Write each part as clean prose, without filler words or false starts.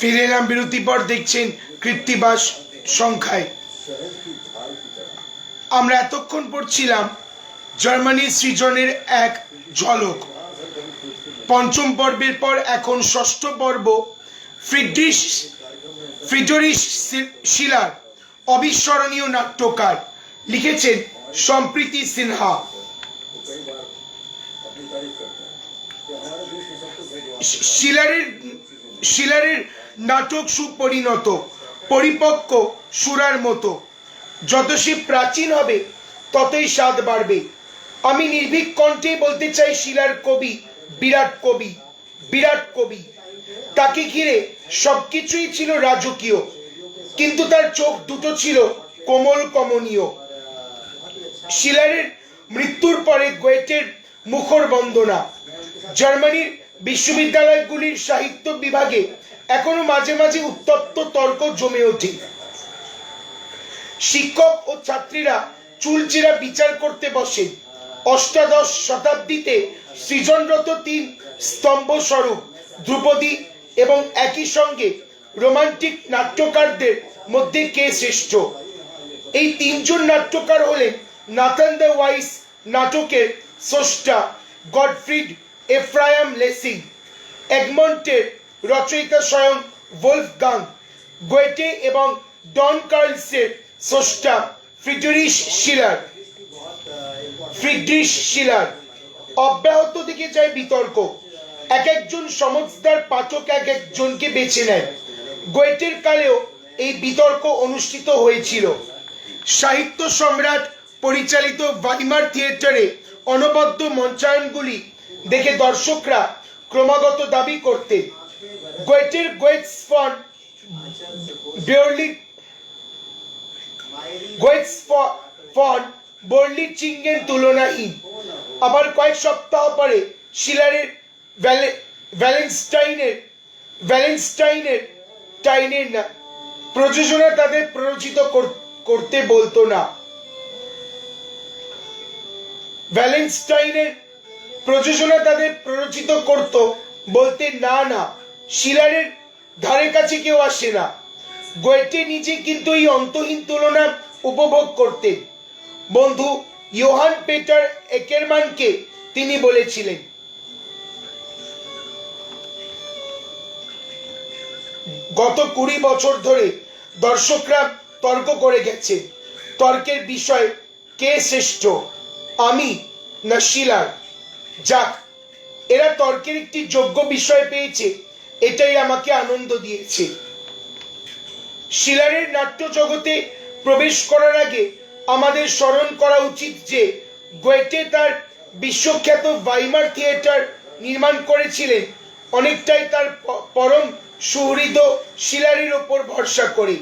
ফিরে এলাম বিরতি পর। দেখছেন কৃত্তিবাস সংখ্যায়। আমরা এতক্ষণ পড়ছিলাম জার্মানির সৃজনের এক ঝলক। পঞ্চম পর্বের পর এখন ষষ্ঠ পর্ব। ফ্রিডরিশ শিলার, অবিস্মরণীয় নাট্যকার, লিখেছেন সম্প্রীতি সিনহা। শিলারের নাটক সুপরিণত, পরিপক্ক সুরার মতো। যত সে প্রাচীন হবে ততই স্বাদ বাড়বে। আমি নির্ভীক কণ্ঠে বলতে চাই, শিলার কবি বিরাট কবি, বিরাট কবি। তাকে ঘিরে সবকিছুই ছিল রাজকীয়, কিন্তু তার চোখ দুটো ছিল কোমল কমনীয়। শিলারের মৃত্যুর পরে গোয়েটের মুখর বন্দনা। জার্মানির বিশ্ববিদ্যালয়গুলির সাহিত্য বিভাগে এখনো মাঝে মাঝে উত্তপ্ত তর্ক জমে ওঠে। শিক্ষক ও ছাত্রীরা চুলচেরা বিচার করতে বসে। অষ্টাদশ শতাব্দীতে সৃজনরত তিন স্তম্ভ স্বরূপ ধ্রুপদী এবং একই সঙ্গে রোমান্টিক নাট্যকারদের মধ্যে কে শ্রেষ্ঠ? এই তিনজন নাট্যকার হলেন নাথান দ্য ওয়াইস নাটকের স্রষ্টা গটফ্রিড এফ্রায়াম লেসিং, এগমন্টের রচয়িতা স্বয়ং ভোলফগাং গোয়েটে এবং ডন কার্লসের স্রষ্টা ফ্রিডরিশ শিলার। অব্যাহত দিকে যায় বিতর্ক। এক একজন সমজদার পাঠক এক একজনকে বেছে নেয়। গোয়েটের কালেও এই বিতর্ক অনুষ্ঠিত হয়েছিল। সাহিত্য সম্রাট পরিচালিত ভাইমার থিয়েটারে অনবদ্য মঞ্চায়নগুলি দেখে দর্শকরা ক্রমাগত দাবি করতেন, গোয়েটের গোয়েটস ফন বর্লিচিংয়ের তুলনাহীন। আবার কয়েক সপ্তাহ পরে শিলারের ভ্যালেন্সটাইনের না প্রযোজনা তাদের প্ররোচিত করতে বলতো না। ভ্যালেন্সটাইনের প্রযোজনা তাদের প্ররোচিত করত, বলতে না, শিলারের ধারে কাছে কেউ আসে না। গোয়েটে নিজে কিন্তু এই অন্তহীন তুলনা উপভোগ করতেন। বন্ধু ইয়োহান পেটার একেরম্যানকে তিনি বলেছিলেন, গত 20 বছর ধরে দর্শকরা তর্ক করে গেছে। তর্কের বিষয় কে শ্রেষ্ঠ, আমি না শিলার? যাক, এরা তর্কের একটি যোগ্য বিষয় পেয়েছে, এটাই আমাকে আনন্দ দিয়েছে। শিলারের নাট্য জগতে প্রবেশ করার আগে আমাদের স্মরণ করা উচিত যে গোয়েটে তার বিশ্বখ্যাত ভাইমার থিয়েটার নির্মাণ করেছিলেন অনেকটাই তার পরম সুহৃদ শিলারের ওপর ভরসা করে।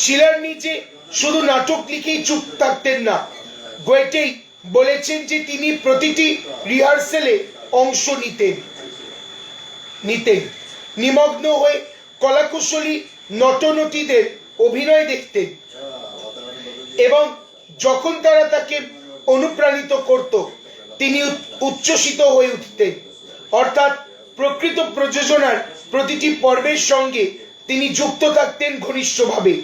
শিলার নিজে শুধু নাটক লিখেই চুপ থাকতেন না। গোয়েটেই বলেছেন যে তিনি প্রতিটি রিহার্সেলে অংশ নিতেন, নিমগ্ন হয়ে কলাকুশলী নটনটীদের অভিনয় দেখতেন, এবং যখন তারা তাকে অনুপ্রাণিত করত তিনি উচ্ছ্বসিত হয়ে উঠতেন। অর্থাৎ প্রকৃত প্রযোজনার প্রতিটি পর্বের সঙ্গে তিনি যুক্ত থাকতেন ঘনিষ্ঠভাবে।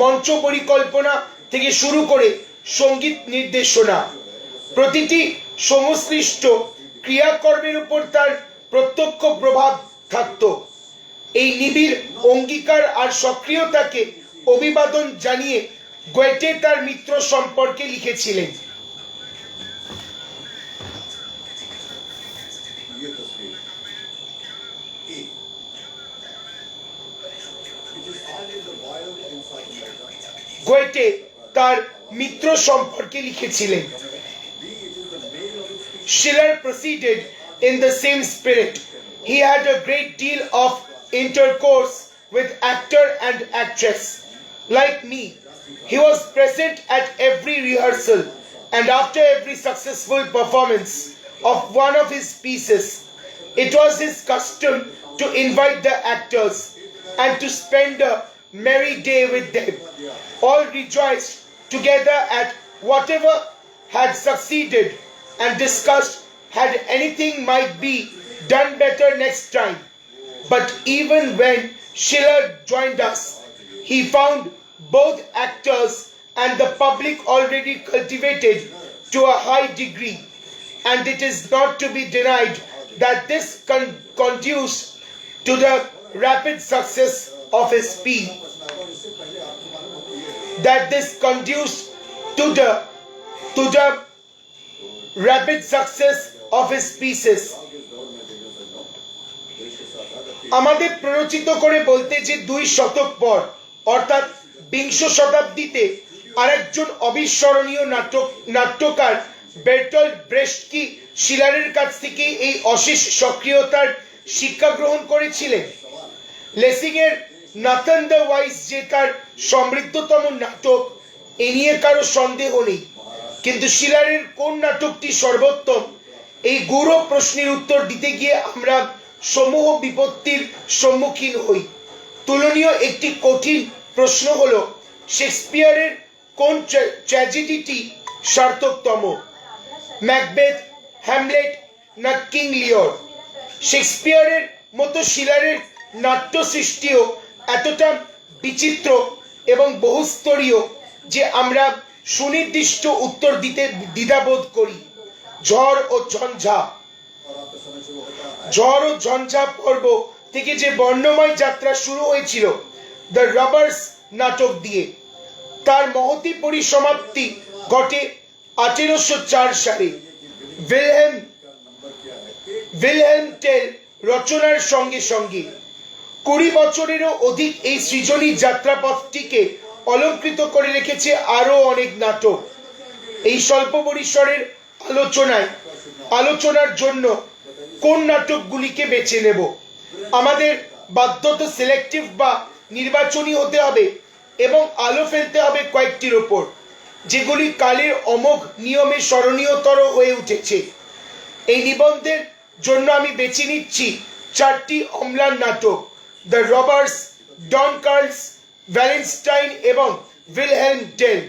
মঞ্চ পরিকল্পনা থেকে শুরু করে সঙ্গীত নির্দেশনা, প্রতিটি সংশ্লিষ্ট ক্রিয়াকর্মের উপর তার প্রত্যক্ষ প্রভাব থাকত। এই নিবিড় অঙ্গীকার আর সক্রিয়তাকে অভিবাদন জানিয়ে গোয়েটে তার মিত্র সম্পর্কে লিখেছিলেন, গোয়েটে তার মিত্র সম্পর্কে লিখেছিলেন, Schiller proceeded in the same spirit. He had a great deal of intercourse with actor and actress. Like me, he was present at every rehearsal and after every successful performance of one of his pieces. It was his custom to invite the actors and to spend a merry day with them. All rejoiced together at whatever had succeeded and discussed had anything might be done better next time. But even when Schiller joined us, he found both actors and the public already cultivated to a high degree, and it is not to be denied that this conduced to the rapid success of his piece. That this conduced to the rapid success of his pieces. আমাদের প্ররোচিত করে বলতে যে 2 শতক পর অর্থাৎ 20 শতাব্দীতে আরেকজন অবিস্মরণীয় নাট্যকার বের্টল্ড ব্রেস্ট কি শিলারের কাছ থেকে এই অশেষ সক্রিয়তার শিক্ষা গ্রহণ করেছিলেন। লেসিংয়ের নাথান দ্য ওয়াইজ যে তার সমৃদ্ধতম নাটক এ নিয়ে কারো সন্দেহ নেই, কিন্তু শিলারের কোন নাটকটি সর্বোত্তম এই গৌরব প্রশ্নের উত্তর দিতে গিয়ে আমরা সমূহ বিপত্তির সম্মুখীন হই। তুলনীয় একটি কঠিন প্রশ্ন হলো শেক্সপিয়ারের কোন ট্র্যাজেডিটি সার্থকতম, ম্যাকবেথ, হ্যামলেট না কিং লিওর। শেক্সপিয়ারের মতো শিলারের নাট্য সৃষ্টিও এতটা বিচিত্র এবং বহুস্তরীয় যে আমরা সুনির্দিষ্ট উত্তর দিতে দ্বিধাবোধ করি। ঝড় ও ঝঞ্ঝা পর্ব থেকে যে বর্ণময় যাত্রা শুরু হয়েছিল দ্য রবার্স নাটক দিয়ে, তার মহতী পরিসমাপ্তি ঘটে 1804 সালে ভিলহেম টেল রচনার সঙ্গে সঙ্গে। 20 বছরেরও অধিক এই সৃজনী যাত্রাপথটিকে অলঙ্কৃত করে রেখেছে আরো অনেক নাটক। এই স্বল্প পরিসরের আলোচনার জন্য কোন নাটকগুলিকে বেছে নেব? আমাদের বাধ্যত সিলেক্টিভ বা নির্বাচনী হতে হবে এবং আলো ফেলতে হবে কয়েকটির ওপর, যেগুলি কালের অমোঘ নিয়মে স্মরণীয়তর হয়ে উঠেছে। এই নিবন্ধের জন্য আমি বেছে নিচ্ছি 4টি অম্লান নাটক, the robbers, Don Carlos, Valentine এবং ভিলহেম টেল।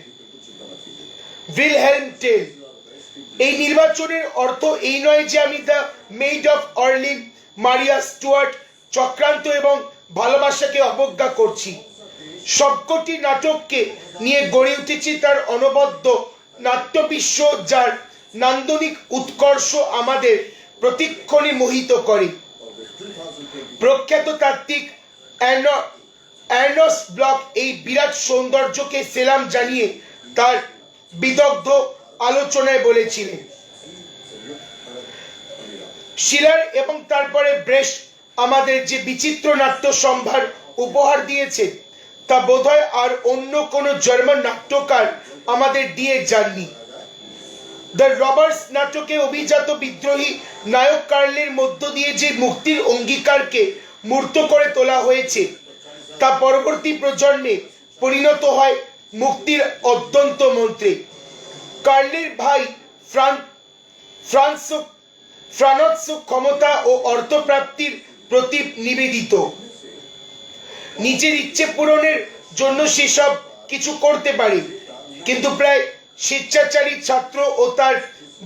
এই নির্বাচনের অর্থ এই নয় যে আমি the maid of Orleans, Maria Stuart, চক্রান্ত এবং ভালোবাসাকে অবজ্ঞা করছি। সবকটি নাটককে নিয়ে গড়ে উঠেছে তার অনবদ্য নাট্যবিশ্ব, যার নান্দনিক উৎকর্ষ আমাদের প্রতিক্ষণে মোহিত করে। প্রখ্যাত তাত্ত্বিক আর্নস্ট ব্লক এই বিরাট সৌন্দর্যকে সেলাম জানিয়ে তার বিদগ্ধ আলোচনায় বলেছিলেন, শিলার এবং তারপরে ব্রেস্ট আমাদের যে বিচিত্র নাট্য সম্ভার উপহার দিয়েছে তা বোধহয় আর অন্য কোন জার্মান নাট্যকার আমাদের দিয়ে যাননি। দ্য রবার্স নাটকে অভিজাত বিদ্রোহী নায়ক কার্লের মধ্য দিয়ে যে মুক্তির অঙ্গীকারকে মূর্ত করে তোলা হয়েছে তা পরবর্তী প্রজন্মে পরিণত হয় মুক্তির অত্যন্ত মন্ত্রে। কার্লের ভাই ফ্রানৎস ক্ষমতা ও অর্থপ্রাপ্তির প্রতি নিবেদিত। নিজের ইচ্ছে পূরণের জন্য সেসব কিছু করতে পারে, কিন্তু প্রায় স্বেচ্ছাচারী ছাত্র ও তার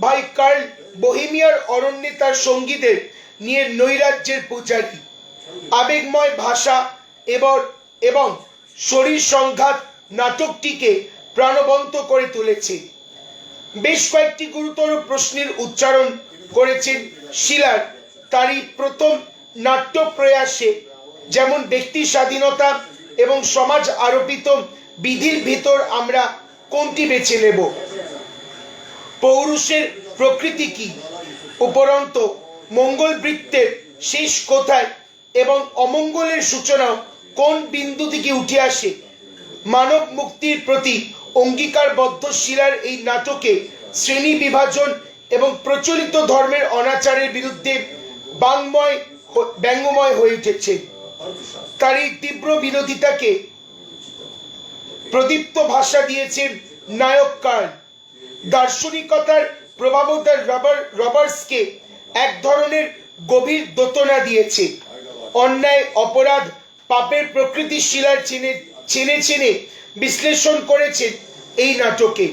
ভাই কার্ল বোহেমিয়ার অরণ্যে তার সঙ্গীদের নিয়ে নৈরাজ্যের পূজারী। আবেগময় ভাষা এবং শরীর সংঘাত নাটকটিকে প্রাণবন্ত করে তুলেছে। বেশ কয়েকটি গুরুতর প্রশ্নের উচ্চারণ করেছেন শিলার তারই প্রথম নাট্য প্রয়াসে, যেমন ব্যক্তি স্বাধীনতা এবং সমাজ আরোপিত বিধির ভেতর আমরা কোনটি বেছে নেব, পৌরুষের প্রকৃতি কি, উপরন্ত মঙ্গল বৃত্তের শেষ কোথায় এবং অমঙ্গলের সূচনা কোন বিন্দু থেকে উঠে আসে। মানব মুক্তির প্রতি অঙ্গীকারবদ্ধ শিলার এই নাটকে শ্রেণী বিভাজন এবং প্রচলিত ধর্মের অনাচারের বিরুদ্ধে ব্যঙ্গময় হয়ে উঠেছে। তার এই তীব্র বিরোধিতাকে প্রদীপ্ত ভাষা দিয়েছেন নায়ক কার্ল। দার্শনিকতার প্রভাব তার রবার্টসকে এক ধরনের গভীর দোতনা দিয়েছে। অন্যায়, অপরাধ, পাপের প্রকৃতি শিলার চেনে বিশ্লেষণ করেছেন এই নাটকে।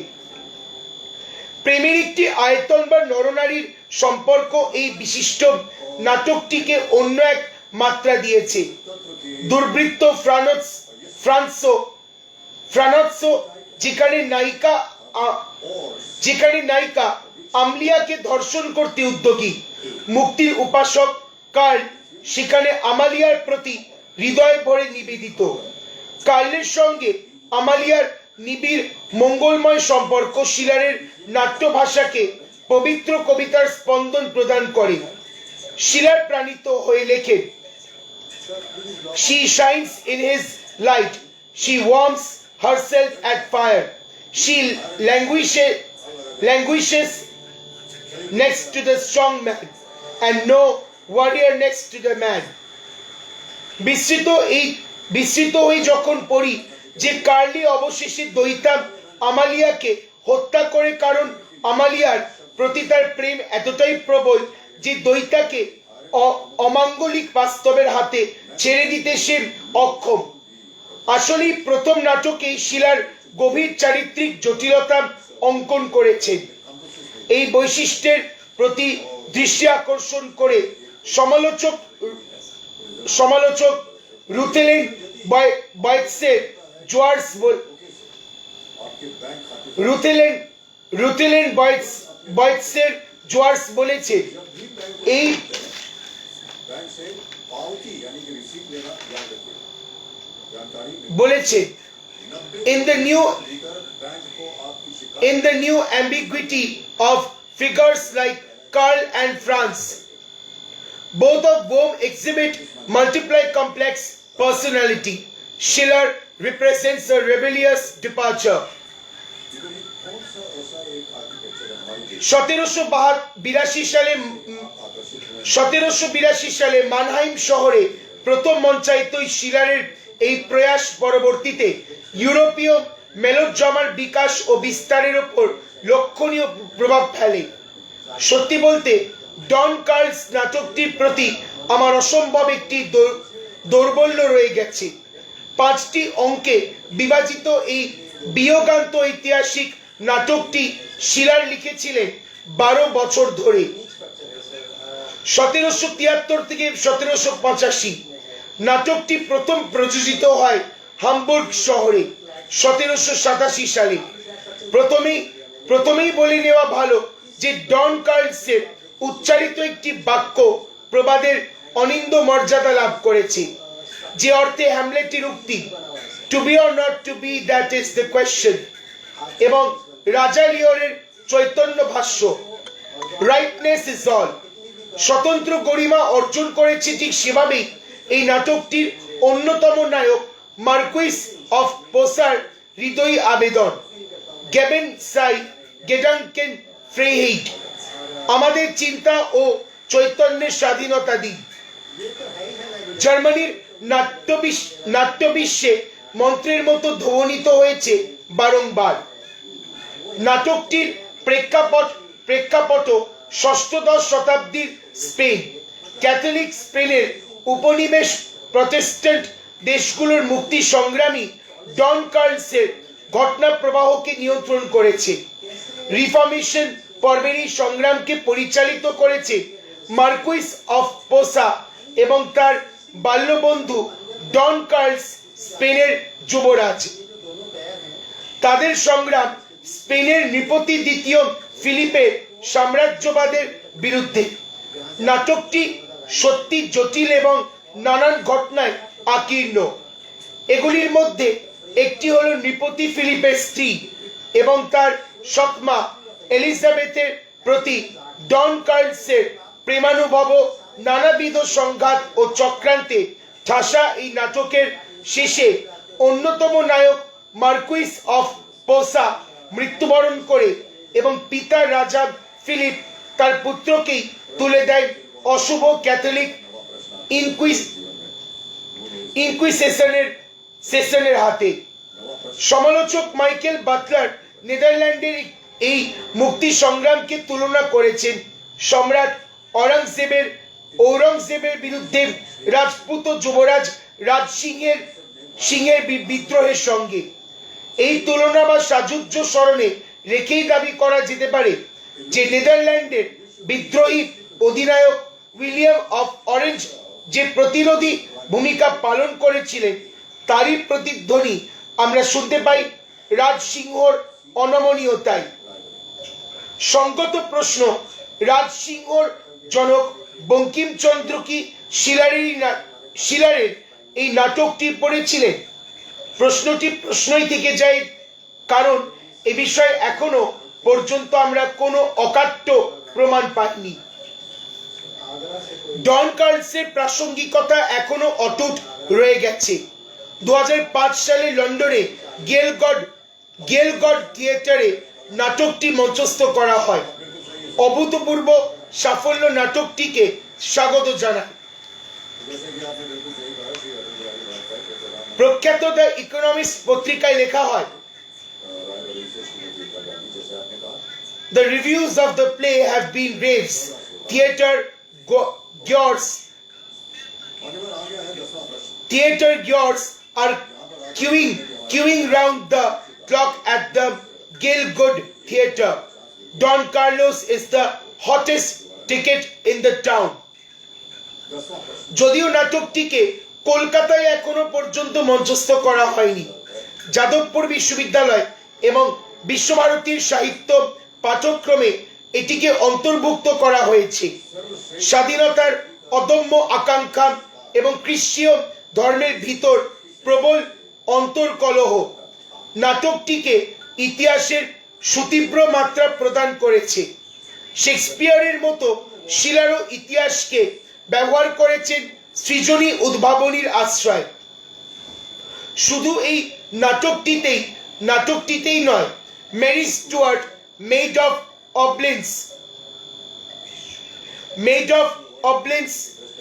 প্রেমের একটি আয়তন বা নরনারীর সম্পর্ক এই বিশিষ্ট নাটকটিকে অন্য এক মাত্রা দিয়েছে। দুর্বৃত্ত ফ্রান্সো যেখানে নায়িকা আমলিয়াকে ধর্ষণ করতে উদ্যোগী, মুক্তির উপাসক কার্ল সেখানে আমালিয়ার প্রতি হৃদয় ভরে নিবেদিত। কার্লের সঙ্গে আমালিয়ার নিবিড় মঙ্গলময় সম্পর্ক শিলারের নাট্য ভাষাকে পবিত্র কবিতার স্পন্দন প্রদান করে। শিলার প্রাণিত হয়ে লেখেন, She shines in his light, she warms herself at fire, she languishes next to the strong man, and no warrior next to the man. বিস্মৃত হয়ে যখন পড়ি যে কার্লি অবশেষে দৈতা আমালিয়াকে হত্যা করে, কারণ আমালিয়ার প্রতি তার প্রেম এতটাই প্রবল যে দৈতাকে অমাঙ্গলিক বাস্তবের হাতে ছেড়ে দিতে সে অক্ষম। আসলেই প্রথম নাটকে শিলার গভীর চারিত্রিক জটিলতা অঙ্কন করেছেন। এই বৈশিষ্ট্যের প্রতি দৃষ্টি আকর্ষণ করে সমালোচক রুথেলেন বয়েটসের জোয়ার্স বলেছেন, in the new ambiguity of figures like Karl and Franz, both of whom exhibit multiply complex personality, Schiller represents a rebellious departure. 1782 সালে মানহাইম শহরে প্রথম মঞ্চায়িত শিলারের এই প্রয়াস পরবর্তীতে ইউরোপীয় মেলোড্রামার বিকাশ ও বিস্তারের উপর লক্ষণীয় প্রভাব ফেলে। সত্যি বলতে ডন কার্লস নাটকটির প্রতি আমার অসম্ভব একটি দৌর্বল্য রয়ে গেছে। 5টি অঙ্কে বিভাজিত এই বিয়োগান্ত ঐতিহাসিক নাটকটি শিলার লিখেছিলেন 12 বছর ধরে, 1773 থেকে 1785। নাটকটি প্রথম প্রযোজিত হয় হামবুর্গ শহরে 1787 সালে। প্রথমেই বলে নেওয়া ভালো যে ডন কার্লসের উচ্চারিত একটি বাক্য প্রবাদের অনিন্দ মর্যাদা লাভ করেছে, যে অর্থে হ্যামলেটের উক্তি to be or not to be, that is the question, এবং রাজা লিওরের চৈতন্য ভাষ্য রাইটনেস ইজ অল স্বতন্ত্র গরিমা অর্জন করেছে। ঠিক সেভাবেই এই নাটকটির অন্যতম নায়ক মার্কুইস অফ পোসার হৃদয়ী আবেদন গেবেন সাই গেডাঙ্কেন ফ্রেইহেইট, আমাদের চিন্তা ও চৈতন্যের স্বাধীনতা দিন। জার্মানির নাট্যবিশ্বে মন্ত্রের মতো ধ্বনিত হয়েছে বারংবার। নাটকটির প্রেক্ষাপট ষষ্ঠদশ শতাব্দীর স্পেন। ক্যাথলিক স্পেনের উপনিবেশ প্রটেস্ট্যান্ট দেশগুলোর মুক্তি সংগ্রামী ডন কার্লসের ঘটনা প্রবাহকে নিয়ন্ত্রণ করেছে। রিফর্মেশন পর্বের এই সংগ্রামকে পরিচালিত করেছে মার্কুইস অফ পোসা এবং তার বাল্যবন্ধু ডন কার্লস, স্পেনের যুবরাজ। তাদের সংগ্রাম স্পেনের নৃপতি দ্বিতীয় ফিলিপের সাম্রাজ্যবাদের বিরুদ্ধে। নাটকটি সত্যি জটিল এবং নানান ঘটনায় আকীর্ণ। এগুলির মধ্যে একটি হলো নৃপতি ফিলিপের স্ত্রী এবং তার সৎমা এলিজাবেথের প্রতি ডন কার্লসের প্রেমানুভব। নানাবিধ সংঘাত ও চক্রান্তে ঠাসা এই নাটকের শেষে অন্যতম নায়ক মার্কুইস অফ পোসা মৃত্যুবরণ করে এবং পিতা রাজা ফিলিপ তার পুত্রকেই তুলে দেয় অশুভ ক্যাথলিক ইনকুইসিশনের হাতে। সমালোচক মাইকেল বাটলার নেদারল্যান্ডের এই মুক্তি সংগ্রামকে তুলনা করেছেন সম্রাট ঔরঙ্গজেবের বিরুদ্ধে রাজপুত যুবরাজ সিংহের বিদ্রোহের সঙ্গে। এই তুলনা বা সাযুজ্য স্মরণে রেখেই দাবি করা যেতে পারে যে নেদারল্যান্ডের বিদ্রোহী অধিনায়ক উইলিয়াম অফ অরেঞ্জ যে প্রতিরোধী ভূমিকা পালন করেছিলেন তারই প্রতিধ্বনি আমরা শুনতে পাই রাজসিংহর অনমনীয়তায়। সঙ্গত প্রশ্ন, রাজসিংহর জনক বঙ্কিমচন্দ্র কি শিলারের এই নাটকটি পড়েছিলেন? প্রশ্নটি প্রশ্নই থেকে যায়, কারণ এ বিষয়ে এখনো পর্যন্ত আমরা কোনো অকাট্য প্রমাণ পাইনি। ডন কার্লসের প্রাসঙ্গিকতা এখনো অটুট রয়ে গেছে। 2005 সালে লন্ডনে গেলগড থিয়েটারে নাটকটি মঞ্চস্থ করা হয়। অভূতপূর্ব সাফল্য নাটকটিকে স্বাগত জানায়। প্রখ্যাত দ্য ইকোনমিস্ট পত্রিকায় লেখা হয়, The reviews of the play have been raves. Theatre goers are queuing round the clock at the Gielgud Theatre. Don Carlos is the hottest ticket in the town. যদিও নাটকটিকে কলকাতায় এখনো পর্যন্ত মঞ্চস্থ করা হয়নি, যাদবপুর বিশ্ববিদ্যালয় এবং বিশ্বভারতীর সাহিত্য পাঠ্যক্রমে এটিকে অন্তর্ভুক্ত করা হয়েছে। স্বাধীনতার অদম্য আকাঙ্ক্ষা এবং খ্রিস্টীয় ধর্মের ভিতর প্রবল অন্তর্কলহ নাটকটিকে ইতিহাসের সুতীব্র মাত্রা প্রদান করেছে। শেক্সপিয়ারের মতো শিলারও ইতিহাসকে ব্যবহার করেছেন সৃজনী উদ্ভাবনীর আশ্রয়। শুধু এই নাটকটিতেই নয়, মেরি স্টুয়ার্ট, মেড অফ অবলিন্স,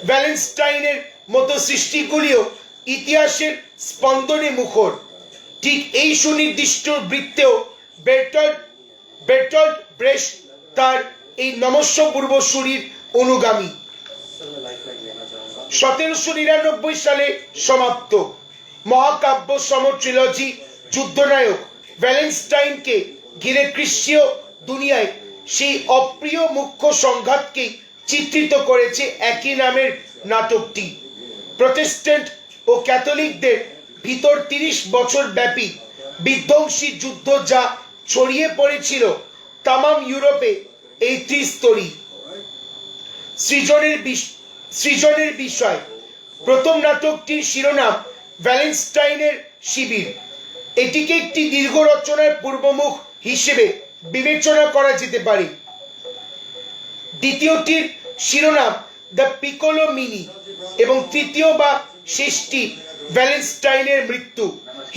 ভ্যালেন্টাইনের মতো সৃষ্টিগুলিও ইতিহাসের স্পন্দনে মুখর। ঠিক এই সুনির্দিষ্ট বৃত্তেও বের্টল্ড ব্রেস্ট তার এই নমস্য পূর্বসূরির অনুগামী। 1799 সালে সমাপ্ত মহাকাব্য সম ট্রিলজি যুদ্ধনায়ক ভ্যালেন্টাইনকে ঘিরে খ্রিস্টীয় দুনিয়ায় সেই অপ্রিয় মুখ্য সংঘাতকে চিত্রিত করেছে একই নামের নাটকটি। প্রটেস্ট্যান্ট ও ক্যাথলিকদের ভিতর 30 বছর ব্যাপী বিধ্বংসী যুদ্ধ যা ছড়িয়ে পড়েছিল তামাম ইউরোপে এই ত্রিস্তরী সৃজনের বিষয়। প্রথম নাটকটির শিরোনাম ভ্যালেন্টাইনের শিবির। এটিকে একটি দীর্ঘ রচনার পূর্বমুখ হিসেবে বিবেচনা করা যেতে পারে। দ্বিতীয়টির শিরোনাম দ্য পিকোলো মিনি এবং তৃতীয় বা শেষটি ভ্যালেন্টাইনের মৃত্যু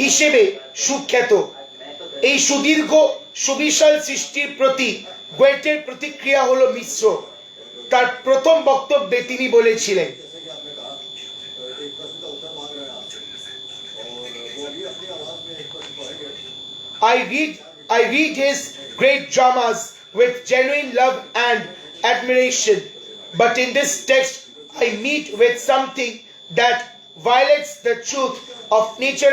হিসেবে সুখ্যাত। এই সুদীর্ঘ সুবিশাল সৃষ্টির প্রতি গোয়েটের প্রতিক্রিয়া হলো মিশ্র। তার প্রথম বক্তব্যে তিনি বলেছিলেন, I read his great dramas with genuine love and admiration, but in this text I meet with something that violates the truth of nature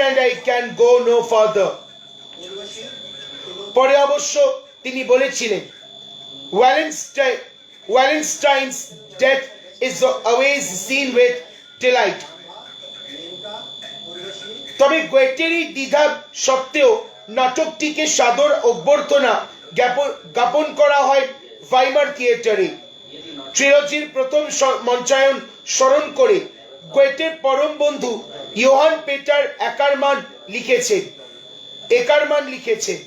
and I can go no further. পরে অবশ্য তিনি বলেছিলেন, Wallenstein's death is always seen with delight. তবে গোয়েটেরই দ্বিধা সত্ত্বেও নাটকটিকে সাদর অভ্যর্থনা জ্ঞাপন করা হয় ভাইমার থিয়েটারে। ট্রিলজির প্রথম মঞ্চায়ন স্মরণ করে গোয়েটের পরম বন্ধু ইয়োহান পেটার একারমান লিখেছেন,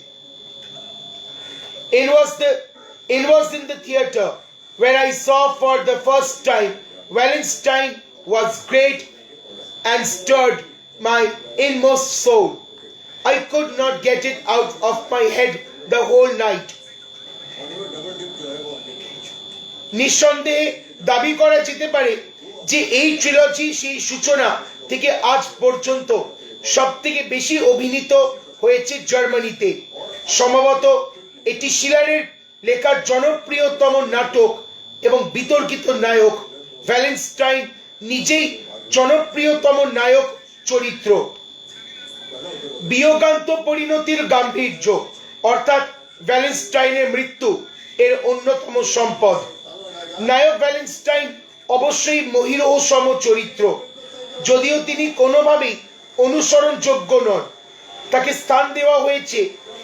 It was in the theater where I saw for the first time Wallenstein was great and stirred my inmost soul. I could not get it out of my head the whole night. নিঃসন্দেহে দাবি করা যেতে পারে যে এই trilogy সেই সূচনা থেকে আজ পর্যন্ত সবথেকে বেশি অভিনীত হয়েছে জার্মানিতে। সম্ভবত এটি শিলারের লেখার জনপ্রিয়তম নাটক এবং বিতর্কিত নায়ক ভ্যালেন্টাইন নিজেই জনপ্রিয়তম নায়ক চরিত্র। বিয়োগান্ত পরিণতির গাম্ভীর্য অর্থাৎ ভ্যালেন্টাইনের মৃত্যু এর অন্যতম সম্পদ। নায়ক ভ্যালেন্টাইন অবশ্যই মহিরহ সম চরিত্র, যদিও তিনি কোনোভাবেই অনুসরণযোগ্য নন। তাকে স্থান দেওয়া হয়েছে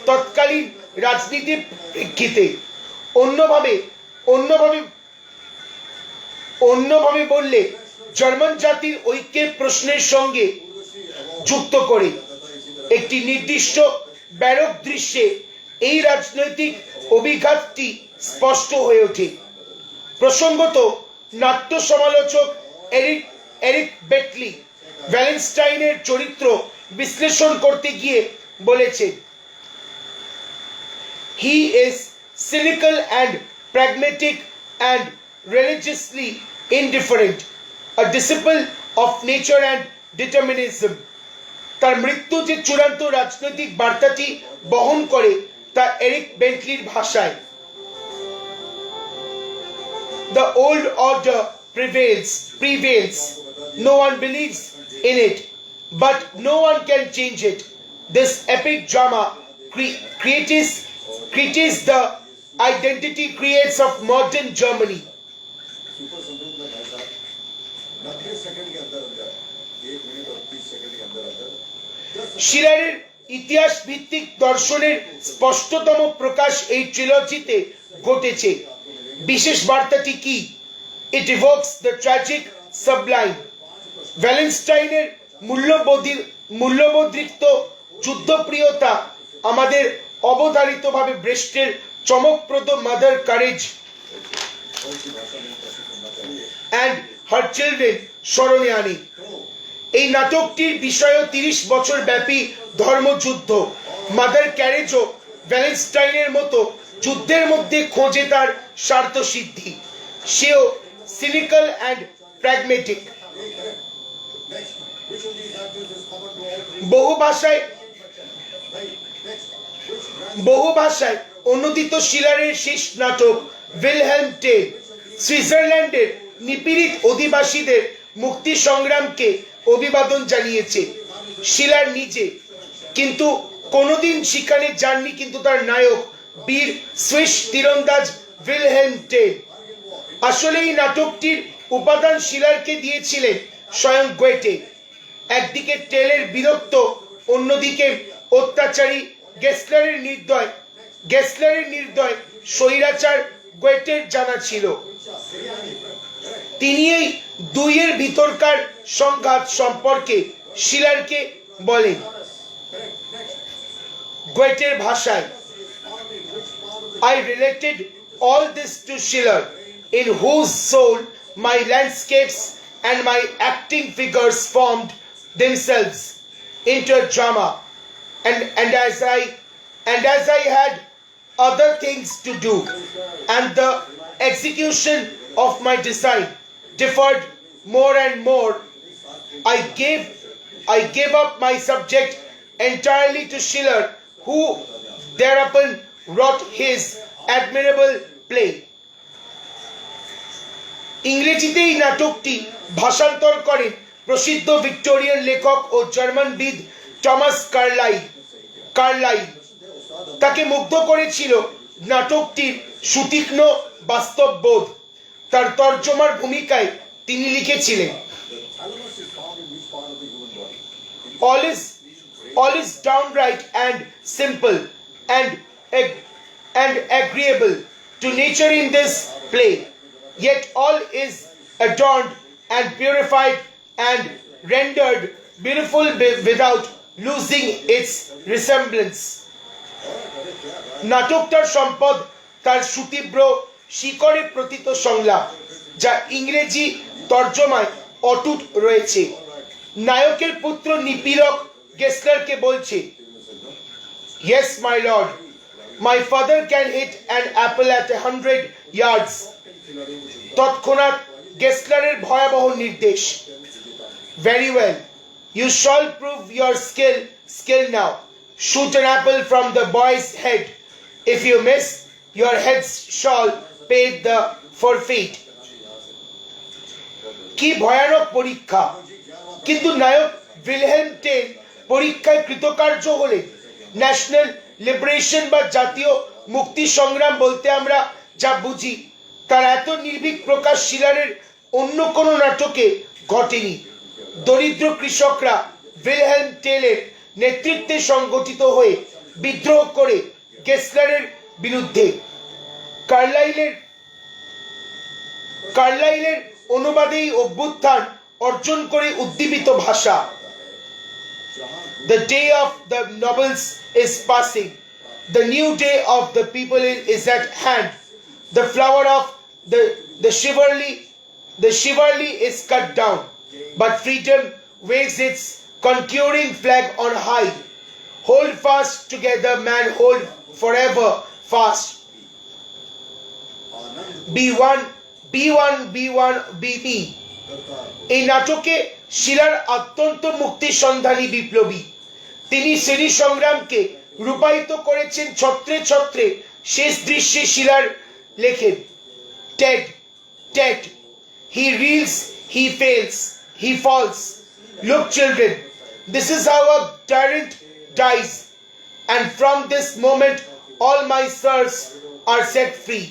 তৎকালীন রাজনীতির প্রেক্ষিতে। অন্যভাবে বললে জার্মান জাতির ঐক্যের প্রশ্নের সঙ্গে যুক্ত করে একটি নির্দিষ্ট ব্যারক দৃশ্যে এই রাজনৈতিক অভিঘাতটি স্পষ্ট হয়ে ওঠে। প্রসঙ্গত নাট্য সমালোচক এরিক বেটলি ভ্যালেন্টাইনের চরিত্র বিশ্লেষণ করতে গিয়ে বলেছেন, he is cynical and pragmatic and religiously indifferent, a disciple of nature and determinism. তার মৃত্যু যে চূড়ান্ত রাজনৈতিক বার্তাটি বহন করে তা এরিক বেন্টলির ভাষায়, The old order prevails. No one believes in it, but no one can change it. This epic drama creates the identity creates of modern Germany. শিলারের ইতিহাস ভিত্তিক দর্শনের স্পষ্টতম প্রকাশ এই ট্রিলজিতে ঘটেছে। বিশেষ বার্তাটি কি? It evokes the tragic sublime. ভ্যালেন্টাইনের মূল্যবোধরিক্ত যুদ্ধপ্রিয়তা আমাদের অবধারিতভাবে ব্রেস্টের চমকপ্রদ mother courage and her children স্মরণে আনে। এই নাটকটির বিষয় 30 বছর ব্যাপী ধর্মযুদ্ধ। মাদার ক্যারেজও ভ্যালেন্টাইনের মতো যুদ্ধের মধ্যে খোঁজে তার স্বার্থ সিদ্ধি। সেও সিনিক্যাল অ্যান্ড প্র্যাগমেটিক। বহু ভাষায় অনুদিত শিলারের শেষ নাটক ভিলহেলম টেল সুইজারল্যান্ডের নিপীড়িত অধিবাসীদের মুক্তি সংগ্রামকে অভিবাদন জানিয়েছে। শিলার নিজে কিন্তু কোনোদিন সেখানে যাননি, কিন্তু তার নায়ক বীর সুইস তীরন্দাজ ভিলহেলম টেল। আসলে এই নাটকটির উপাদান শিলারকে দিয়েছিলেন স্বয়ং গোয়েটে। একদিকে টেলের বীরত্ব, অন্যদিকে অত্যাচারী গেসলারের নির্দয় স্বৈরাচার গোয়েটের জানা ছিল। তিনি এই দুইয়ের ভিতরকার সংঘাত সম্পর্কে শিলারকে বলেন গোয়েটের ভাষায়, I related all this to Schiller, in whose soul my landscapes and my acting figures formed themselves into a drama, and as I had other things to do, and the execution of my design differed more and more, I gave up my subject entirely to Schiller, who thereupon wrote his admirable play. ইংরেজিতে এই নাটকটি ভাষান্তর করেন প্রসিদ্ধ Victorian লেখক ও জার্মানবিদ Thomas Carlyle. তাকে মুগ্ধ করেছিল নাটকটির সুতীক্ষ্ণ বাস্তববোধ। তার তর্জমার ভূমিকায় তিনি লিখেছিলেন, all is downright and simple and agreeable to nature in this play, yet all is adorned and purified and rendered beautiful without losing its resemblance. নাটকটার সম্পদ তার সুতীব্র শিকড়ে প্রতীত সংলাপ, যা ইংরেজি তর্জমায় অটুট রয়েছে। নায়কের পুত্র নিপীড়ক গেসলারকে বলছে, Yes, my lord, my father can hit an apple at 100 yards. তৎক্ষণাৎ গেসলারের ভয়াবহ নির্দেশ, Very well, you shall prove your skill now. Shoot an apple from the boy's head. If you miss, your heads shall pay the forfeit. কি ভয়ানক পরীক্ষা! কিন্তু নায়ক Wilhelm টেল পরীক্ষায় কৃতকার্য হলে national liberation বা জাতীয় মুক্তি সংগ্রাম বলতে আমরা যা বুঝি তার এত নির্ভীক প্রকাশ শিলারের অন্য কোনো নাটকে ঘটেনি। দরিদ্র কৃষকরা ভিলহেম টেলের নেতৃত্বে সংগঠিত হয়ে বিদ্রোহ করে গেসলারের বিরুদ্ধে কার্লাইলের অনুবাদেই অভ্যুত্থান অর্জন করে উদ্দীপিত ভাষা। The day of the nobles is passing. The new day of the people is at hand. The flower of the chivalry is cut down, but freedom waves its conquering flag on high. Hold fast together, man, hold forever fast. Be one, be one, be one, be me. এই নাটকে শিলার অত্যন্ত মুক্তি সন্ধানী বিপ্লবী। তিনি শ্রেণী সংগ্রামকে রূপায়িত করেছেন ছত্রে ছত্রে। শেষ দৃশ্যে শিলার লেখেন, Ted, Ted, he reels, he fails, he falls. Look children, this is how a tyrant dies, and from this moment all my sirs are set free.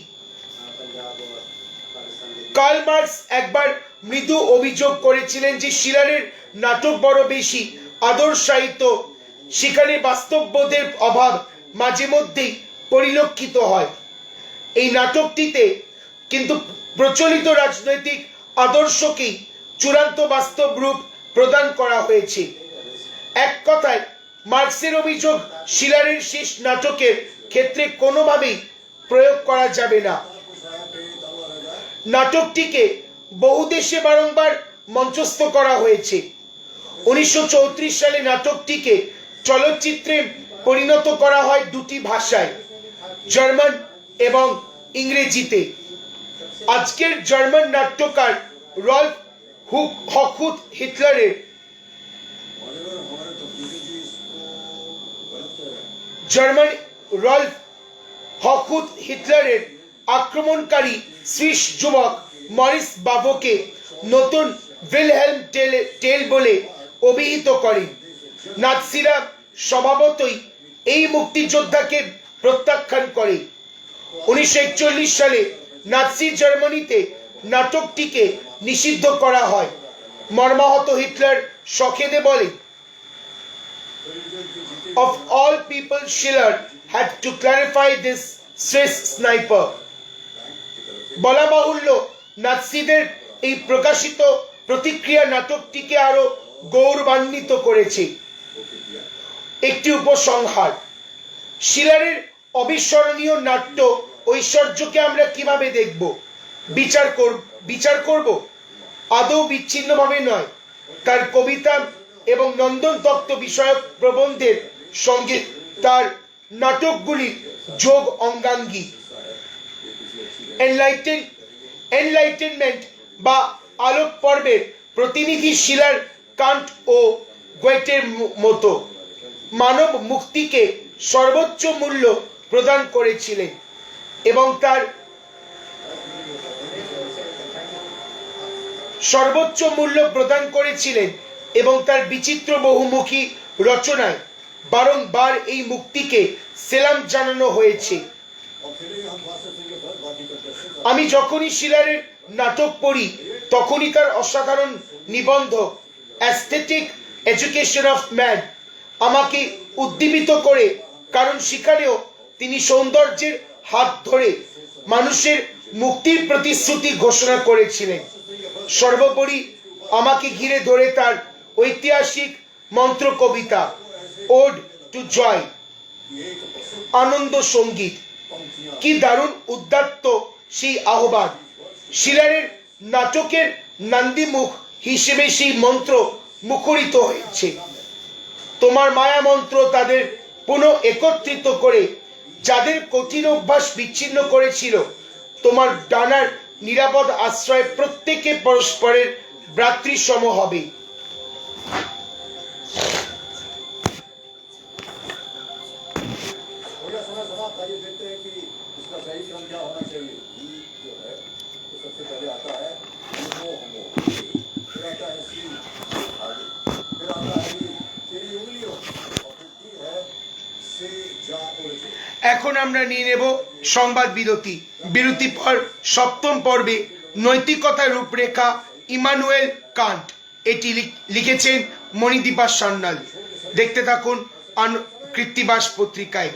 Karl Marx একবার মৃদু অভিযোগ করেছিলেন যে শিলারের নাটক বড় বেশি আদর্শায়িত, সেখানে বাস্তববোধের অভাব মাঝে মধ্যেই পরিলক্ষিত হয়। এই নাটকটিতে কিন্তু প্রচলিত রাজনৈতিক আদর্শকেই চূড়ান্ত বাস্তব রূপ প্রদান করা হয়েছে। এক কথায় মার্কসের অভিযোগ শিলারের শেষ নাটকের ক্ষেত্রে কোনোভাবেই প্রয়োগ করা যাবে না। নাটকটিকে বহু দেশে বারংবার মঞ্চস্থ করা হয়েছে। 1934 সালে নাটকটিকে চলচ্চিত্রে পরিণত করা হয় দুটি ভাষায়, জার্মান এবং ইংরেজিতে। আজকের জার্মান নাট্যকার রল্ফ হকুত হিটলারের আক্রমণকারী সুইস যুবক মরিস বাভোকে নতুন ভিলহেম টেল বলে অভিহিত করেন। নাৎসিরা স্বভাবতই এই মুক্তিযোদ্ধাকে প্রত্যাখ্যান করে। 1941 সালে নাৎসি জার্মানিতে নাটকটিকে নিষিদ্ধ করা হয়। মর্মাহত হিটলার শখেদে বলে, of all people Schiller had to clarify this Swiss sniper. বলা বাহুল্য, নাৎসিদের এই প্রকাশিত প্রতিক্রিয়া নাটকটিকে আরো গৌরবান্বিত করেছে। একটি উপসংহার, শিলারের অবিস্মরণীয় নাট্য ঐশ্বর্যকে আমরা কিভাবে দেখব, বিচার করব? আদৌ বিচ্ছিন্নভাবে নয়। তার কবিতা এবং নন্দন তত্ত্ব বিষয়ক প্রবন্ধের সঙ্গে তার নাটকগুলি যোগ অঙ্গাঙ্গী। এনলাইটেনমেন্ট বা আলোক পর্বের প্রতিনিধি শিলার কান্ট ও গোয়েটের মতো মানব মুক্তিকে সর্বোচ্চ মূল্য প্রদান করেছিলেন এবং তার বিচিত্র বহুমুখী রচনায় বারংবার এই মুক্তিকে সেলাম জানানো হয়েছে। আমি যখনই শিলারের নাটক পড়ি তখনই তার অসাধারণ নিবন্ধ অ্যাস্থেটিক এডুকেশন অফ ম্যান আমাকে উদ্দীপিত করে, কারণ সেখানেও তিনি সৌন্দর্যের হাত ধরে মানুষের মুক্তির প্রতিশ্রুতি ঘোষণা করেছিলেন। সর্বোপরি আমাকে ঘিরে ধরে তার ঐতিহাসিক মন্ত্র কবিতা ওড টু জয়, আনন্দ সঙ্গীত। কি দারুণ উদ্দাত্ত সেই আহ্বান! শিলারের নাটকের নান্দীমুখ হিসেবে সেই মন্ত্র মুখরিত হয়েছে। তোমার মায়া মন্ত্র তাদের পুনঃ একত্রিত করে, যাদের কঠিন অভ্যাস বিচ্ছিন্ন করেছিল। তোমার ডানার নিরাপদ আশ্রয় প্রত্যেকে পরস্পরের ভ্রাতৃসম হবে। सही क्रम क्या होना चाहिए, जो है तो सबसे पहले आता है এখন আমরা নিয়ে নেব সংবাদ বিরতি। বিরতি পর সপ্তম পর্বে নৈতিকতার রূপরেখা, ইমানুয়েল কান্ট। এটি লিখেছেন মণিদীপা সান্যাল। দেখতে থাকুন কৃত্তিবাস পত্রিকায়।